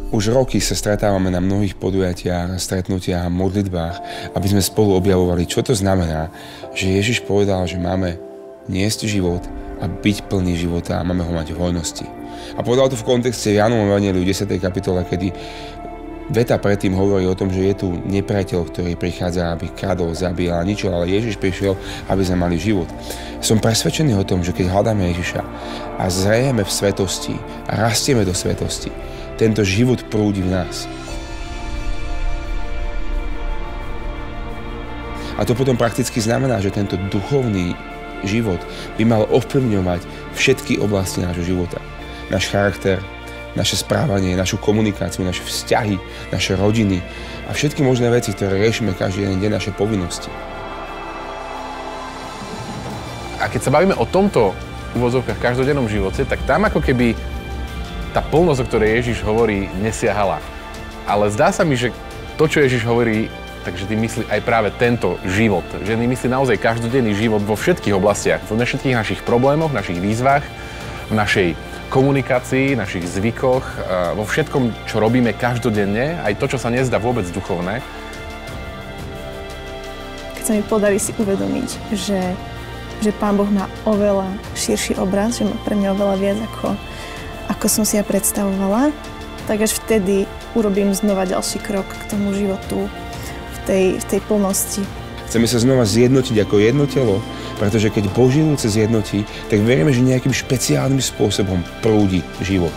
Už roky sa stretávame na mnohých podujatiach, stretnutiach a modlitbách, aby sme spolu objavovali, čo to znamená, že Ježiš povedal, že máme niesť život a byť plný života a máme ho mať v hojnosti. A povedal to v kontexte Jánovom evanjeliu 10. kapitole, kedy veta predtým hovorí o tom, že je tu nepriateľ, ktorý prichádza, aby kradol, zabíjal a ničil, ale Ježiš prišiel, aby sme mali život. Som presvedčený o tom, že keď hľadáme Ježiša a zrejeme v svetosti a rastieme do svetosti, tento život prúdi v nás. A to potom prakticky znamená, že tento duchovný život by mal ovplyvňovať všetky oblasti nášho života. Náš charakter, naše správanie, našu komunikáciu, naše vzťahy, naše rodiny a všetky možné veci, ktoré riešime každý jeden deň, naše povinnosti. A keď sa bavíme o tomto uvozovkách každodennom živote, tak tam ako keby tá plnosť, o ktorej Ježiš hovorí, nesiahala. Ale zdá sa mi, že to, čo Ježiš hovorí, takže tým myslí aj práve tento život. Že tým myslí naozaj každodenný život vo všetkých oblastiach, vo všetkých našich problémoch, našich výzvach, v našej komunikácii, našich zvykoch, vo všetkom, čo robíme každodenne, aj to, čo sa nezdá vôbec duchovné. Keď sa mi podarí si uvedomiť, že Pán Boh má oveľa širší obraz, že má pre mňa oveľa viac, ako som si ja predstavovala, tak až vtedy urobím znova ďalší krok k tomu životu v tej plnosti. Chceme sa znova zjednotiť ako jedno telo, pretože keď Boží ľud sa zjednotí, tak veríme, že nejakým špeciálnym spôsobom prúdi život.